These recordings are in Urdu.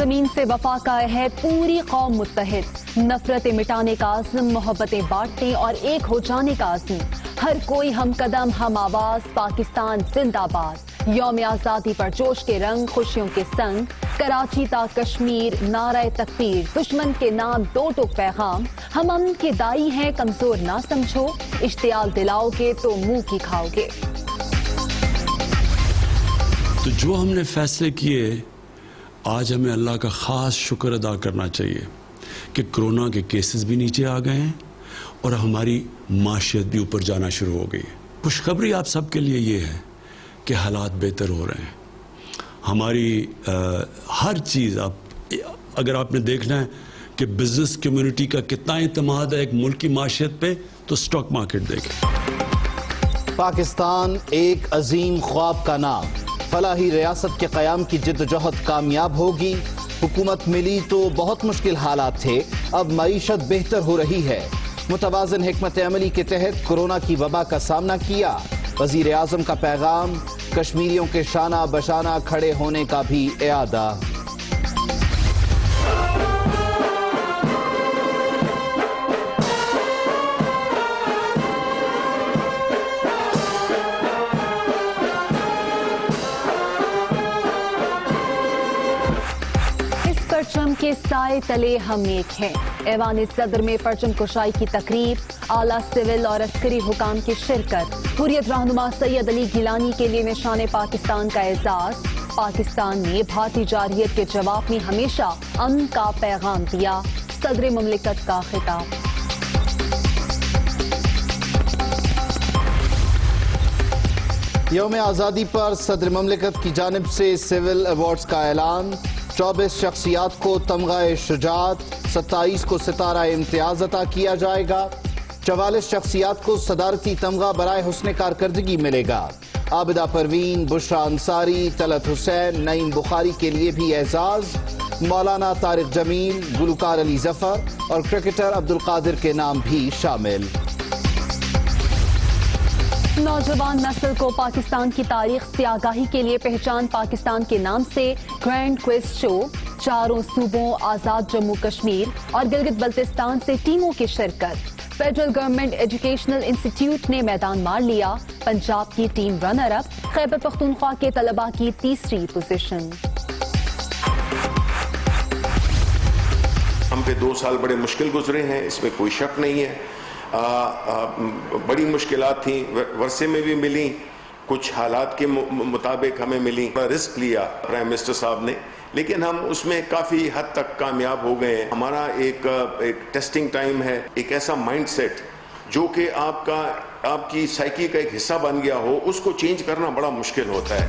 زمین سے وفا کا عہد، پوری قوم متحد، نفرتیں مٹانے کا عزم، محبتیں بانٹنے اور ایک ہو جانے کا عزم، ہر کوئی ہم قدم ہم آواز، پاکستان زندہ باد۔ یوم آزادی پر جوش کے رنگ، خوشیوں کے سنگ، کراچی تا کشمیر، نعرہ تکبیر، دشمن کے نام دو ٹوک پیغام، ہم امن کے دائی ہیں کمزور نہ سمجھو، اشتعال دلاؤ گے تو منہ کی کھاؤ گے۔ تو جو ہم نے فیصلے کیے، آج ہمیں اللہ کا خاص شکر ادا کرنا چاہیے کہ کرونا کے کیسز بھی نیچے آ گئے ہیں اور ہماری معاشیت بھی اوپر جانا شروع ہو گئی ہے۔ خوشخبری آپ سب کے لیے یہ ہے کہ حالات بہتر ہو رہے ہیں۔ ہماری ہر چیز، اگر آپ نے دیکھنا ہے کہ بزنس کمیونٹی کا کتنا اعتماد ہے ایک ملک کی معاشیت پہ، تو سٹاک مارکیٹ دیکھیں۔ پاکستان ایک عظیم خواب کا نام، فلاحی ریاست کے قیام کی جدوجہد کامیاب ہوگی۔ حکومت ملی تو بہت مشکل حالات تھے، اب معیشت بہتر ہو رہی ہے۔ متوازن حکمت عملی کے تحت کورونا کی وبا کا سامنا کیا۔ وزیر اعظم کا پیغام، کشمیریوں کے شانہ بشانہ کھڑے ہونے کا بھی اعادہ۔ پرچم کے سائے تلے ہم ایک ہیں۔ ایوان صدر میں پرچم کشائی کی تقریب، اعلیٰ سول اور عسکری حکام کی شرکت۔ حریت رہنما سید علی گیلانی کے لیے نشان پاکستان کا اعزاز۔ پاکستان نے بھارتی جارحیت کے جواب میں ہمیشہ امن کا پیغام دیا، صدر مملکت کا خطاب۔ یوم آزادی پر صدر مملکت کی جانب سے سول ایوارڈز کا اعلان۔ 24 شخصیات کو تمغہ شجاعت، 27 کو ستارہ امتیاز عطا کیا جائے گا۔ 44 شخصیات کو صدارتی تمغہ برائے حسن کارکردگی ملے گا۔ عابدہ پروین، بشرا انصاری، طلعت حسین، نعیم بخاری کے لیے بھی اعزاز۔ مولانا طارق جمیل، گلوکار علی ظفر اور کرکٹر عبدالقادر کے نام بھی شامل۔ نوجوان نسل کو پاکستان کی تاریخ سے آگاہی کے لیے پہچان پاکستان کے نام سے گرینڈ کوئز شو۔ چاروں صوبوں آزاد جموں کشمیر اور گلگت بلتستان سے ٹیموں کی شرکت۔ فیڈرل گورنمنٹ ایجوکیشنل انسٹیٹیوٹ نے میدان مار لیا، پنجاب کی team runner up, Khyber Pakhtunkhwa کے طلباء کی تیسری پوزیشن۔ ہم پہ 2 سال بڑے مشکل گزرے ہیں، اس میں کوئی شک نہیں ہے۔ بڑی مشکلات تھیں، ورثے میں بھی ملی، کچھ حالات کے مطابق ہمیں ملی۔ رسک لیا پرائم منسٹر صاحب نے، لیکن ہم اس میں کافی حد تک کامیاب ہو گئے ہیں۔ ہمارا ایک ٹیسٹنگ ٹائم ہے، ایک ایسا مائنڈ سیٹ جو کہ آپ کی سائیکی کا ایک حصہ بن گیا ہو، اس کو چینج کرنا بڑا مشکل ہوتا ہے۔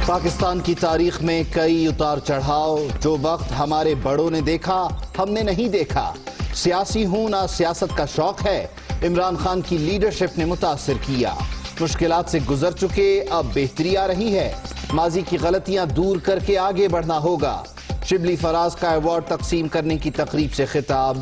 پاکستان کی تاریخ میں کئی اتار چڑھاؤ، جو وقت ہمارے بڑوں نے دیکھا ہم نے نہیں دیکھا۔ سیاسی ہوں نہ سیاست کا شوق ہے، عمران خان کی لیڈرشپ نے متاثر کیا۔ مشکلات سے گزر چکے، اب بہتری آ رہی ہے۔ ماضی کی غلطیاں دور کر کے آگے بڑھنا ہوگا۔ شبلی فراز کا ایوارڈ تقسیم کرنے کی تقریب سے خطاب۔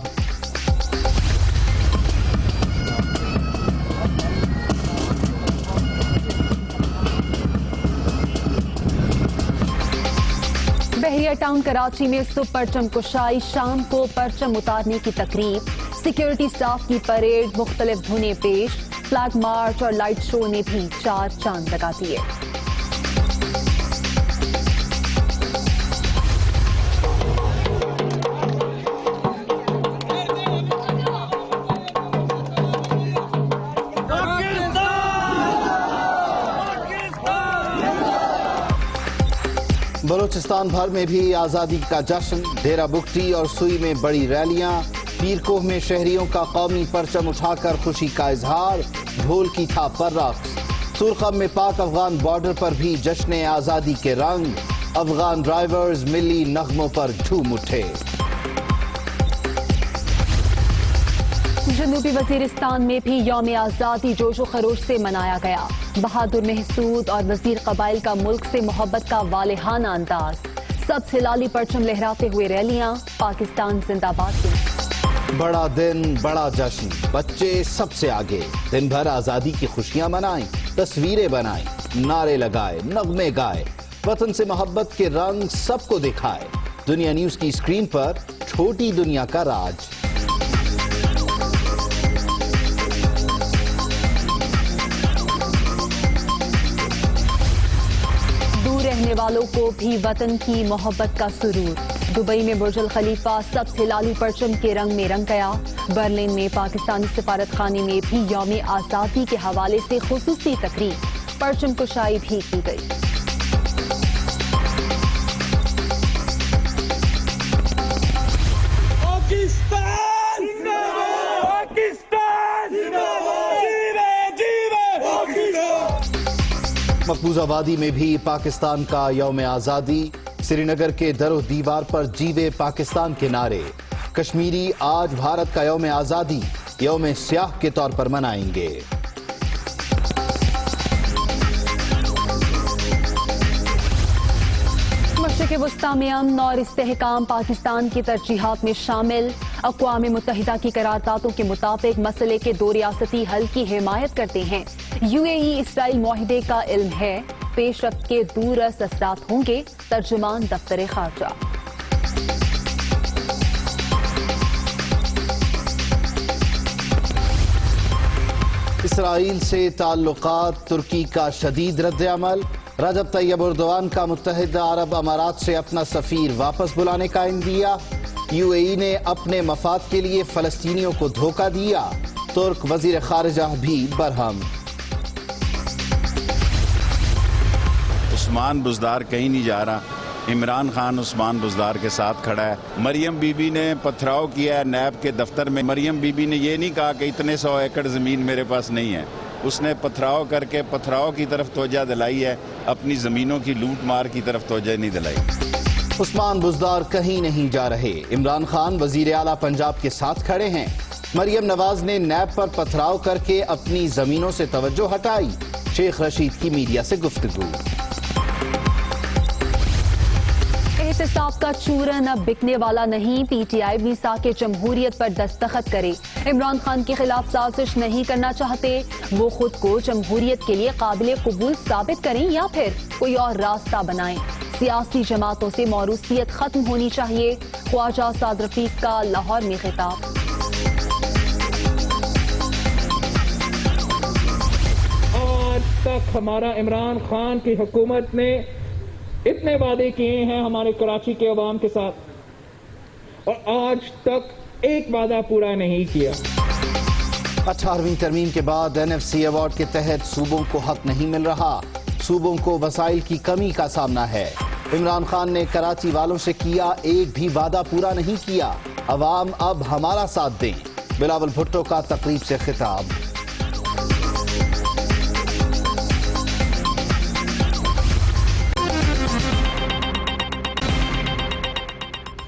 بحریہ ٹاؤن کراچی میں صبح پرچم کشائی، شام کو پرچم اتارنے کی تقریب، سیکیورٹی سٹاف کی پریڈ، مختلف دھنیں پیش، فلیگ مارچ اور لائٹ شو نے بھی 4 چاند لگا دیے۔ بلوچستان بھر میں بھی آزادی کا جشن، ڈیرہ بگٹی اور سوئی میں بڑی ریلیاں۔ پیر کوہ میں شہریوں کا قومی پرچم اٹھا کر خوشی کا اظہار، ڈھول کی تھاپ پر رقص۔ سرخم میں پاک افغان بارڈر پر بھی جشن آزادی کے رنگ، افغان ڈرائیورز ملی نغموں پر جھوم اٹھے۔ جنوبی وزیرستان میں بھی یوم آزادی جوش و خروش سے منایا گیا۔ بہادر محسود اور وزیر قبائل کا ملک سے محبت کا والہانہ انداز، سب سے لالی پرچم لہراتے ہوئے ریلیاں، پاکستان زندہ باد کی۔ بڑا دن، بڑا جشن، بچے سب سے آگے، دن بھر آزادی کی خوشیاں منائیں، تصویریں بنائیں، نعرے لگائے، نغمے گائے، وطن سے محبت کے رنگ سب کو دکھائے۔ دنیا نیوز کی اسکرین پر چھوٹی دنیا کا راج۔ دور رہنے والوں کو بھی وطن کی محبت کا سرور۔ دبئی میں برج الخلیفہ سبز ہلالی پرچم کے رنگ میں رنگ گیا۔ برلن میں پاکستانی سفارت خانے میں بھی یوم آزادی کے حوالے سے خصوصی تقریب، پرچم کشائی بھی کی گئی۔ مقبوضہ وادی میں بھی پاکستان کا یوم آزادی، سری نگر کے در و دیوار پر جیوے پاکستان کے نعرے۔ کشمیری آج بھارت کا یوم آزادی یوم سیاہ کے طور پر منائیں گے۔ مشرق وسطی میں امن اور استحکام پاکستان کی ترجیحات میں شامل۔ اقوام متحدہ کی قراردادوں کے مطابق مسئلے کے دو ریاستی حل کی حمایت کرتے ہیں۔ یو اے ای اسرائیل معاہدے کا علم ہے، پیش رفت کے دور رس اثرات ہوں گے، ترجمان دفتر خارجہ۔ اسرائیل سے تعلقات، ترکی کا شدید رد عمل۔ رجب طیب اردوان کا متحدہ عرب امارات سے اپنا سفیر واپس بلانے کا عندیہ۔ یو اے ای نے اپنے مفاد کے لیے فلسطینیوں کو دھوکہ دیا۔ ترک وزیر خارجہ بھی برہم۔ عثمان بزدار کہیں نہیں جا رہا، عمران خان عثمان بزدار کے ساتھ کھڑا ہے۔ مریم بی بی نے پتھراؤ کیا ہے نیب کے دفتر میں۔ مریم بی بی نے یہ نہیں کہا کہ اتنے 100 ایکڑ زمین میرے پاس نہیں ہے، اس نے پتھراؤ کر کے پتھراؤ کی طرف توجہ دلائی ہے، اپنی زمینوں کی لوٹ مار کی طرف توجہ نہیں دلائی۔ عثمان بزدار کہیں نہیں جا رہے، عمران خان وزیر اعلیٰ پنجاب کے ساتھ کھڑے ہیں۔ مریم نواز نے نیب پر پتھراؤ کر کے اپنی زمینوں سے توجہ ہٹائی۔ شیخ رشید کی میڈیا سے گفتگو۔ احتساب کا چورن اب بکنے والا نہیں، پی ٹی آئی میثاق جمہوریت پر دستخط کرے۔ عمران خان کے خلاف سازش نہیں کرنا چاہتے، وہ خود کو جمہوریت کے لیے قابل قبول ثابت کریں یا پھر کوئی اور راستہ بنائیں۔ سیاسی جماعتوں سے موروثیت ختم ہونی چاہیے، خواجہ سعد رفیق کا لاہور میں خطاب۔ آج تک ہمارا عمران خان کی حکومت نے اتنے وعدے کیے ہیں ہمارے کراچی کے عوام کے ساتھ، اور آج تک ایک وعدہ پورا نہیں کیا۔ 18ویں ترمیم کے بعد این ایف سی ایوارڈ کے تحت صوبوں کو حق نہیں مل رہا، صوبوں کو وسائل کی کمی کا سامنا ہے۔ عمران خان نے کراچی والوں سے کیا ایک بھی وعدہ پورا نہیں کیا، عوام اب ہمارا ساتھ دیں۔ بلاول بھٹو کا تقریب سے خطاب۔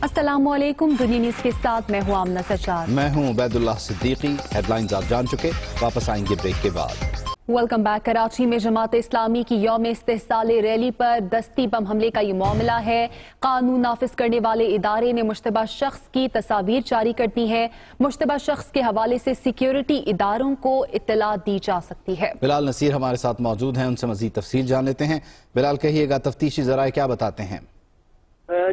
السلام علیکم، دنیا نیوز کے ساتھ میں ہوں آمنہ سجاد۔ میں ہوں عبید اللہ صدیقی۔ ہیڈ لائنز آپ جان چکے، واپس آئیں گے بریک کے بعد۔ Welcome back. کراچی میں جماعت اسلامی کی یوم استحصال ریلی پر دستی بم حملے کا یہ معاملہ ہے۔ قانون نافذ کرنے والے ادارے نے مشتبہ شخص کی تصاویر جاری کر دی ہے۔ مشتبہ شخص کے حوالے سے سیکیورٹی اداروں کو اطلاع دی جا سکتی ہے۔ بلال نصیر ہمارے ساتھ موجود ہیں، ان سے مزید تفصیل جان لیتے ہیں۔ بلال کہیے گا، تفتیشی ذرائع کیا بتاتے ہیں؟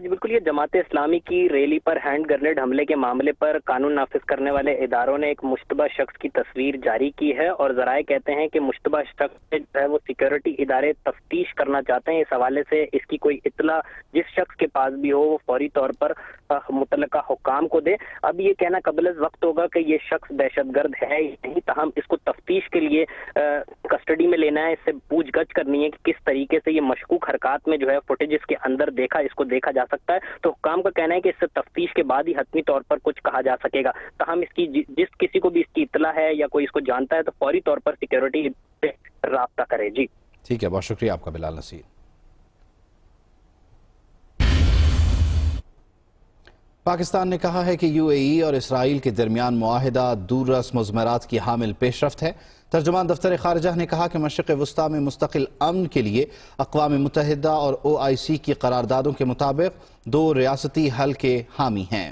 جی بالکل، یہ جماعت اسلامی کی ریلی پر ہینڈ گرنیڈ حملے کے معاملے پر قانون نافذ کرنے والے اداروں نے ایک مشتبہ شخص کی تصویر جاری کی ہے، اور ذرائع کہتے ہیں کہ مشتبہ شخص جو ہے وہ سیکیورٹی ادارے تفتیش کرنا چاہتے ہیں۔ اس حوالے سے اس کی کوئی اطلاع جس شخص کے پاس بھی ہو وہ فوری طور پر متعلقہ حکام کو دے۔ اب یہ کہنا قبل از وقت ہوگا کہ یہ شخص دہشت گرد ہے یا نہیں، تاہم اس کو تفتیش کے لیے کسٹڈی میں لینا ہے، اس سے پوچھ گچھ کرنی ہے کہ کس طریقے سے یہ مشکوک حرکات میں جو ہے فوٹیج اس کے اندر اس کو دیکھا جا سکتا ہے۔ تو حکام کا کہنا ہے کہ اس سے تفتیش کے بعد ہی حتمی طور پر کچھ کہا جا سکے گا، تاہم اس کی جس کسی کو بھی اس کی اطلاع ہے یا کوئی اس کو جانتا ہے تو فوری طور پر سیکیورٹی سے رابطہ کرے۔ جی ٹھیک ہے، بہت شکریہ آپ کا بلال نصیر۔ پاکستان نے کہا ہے کہ یو اے ای اور اسرائیل کے درمیان معاہدہ دور رس مضمرات کی حامل پیش رفت ہے۔ ترجمان دفتر خارجہ نے کہا کہ مشرق وسطی میں مستقل امن کے لیے اقوام متحدہ اور او آئی سی کی قراردادوں کے مطابق دو ریاستی حل کے حامی ہیں۔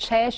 6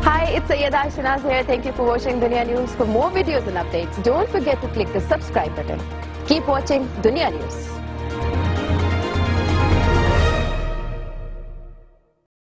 Hi, it's Sayyeda Shanaz here. Thank you for watching Dunya News. For more videos and updates, don't forget to click the subscribe button. Keep watching Dunya News.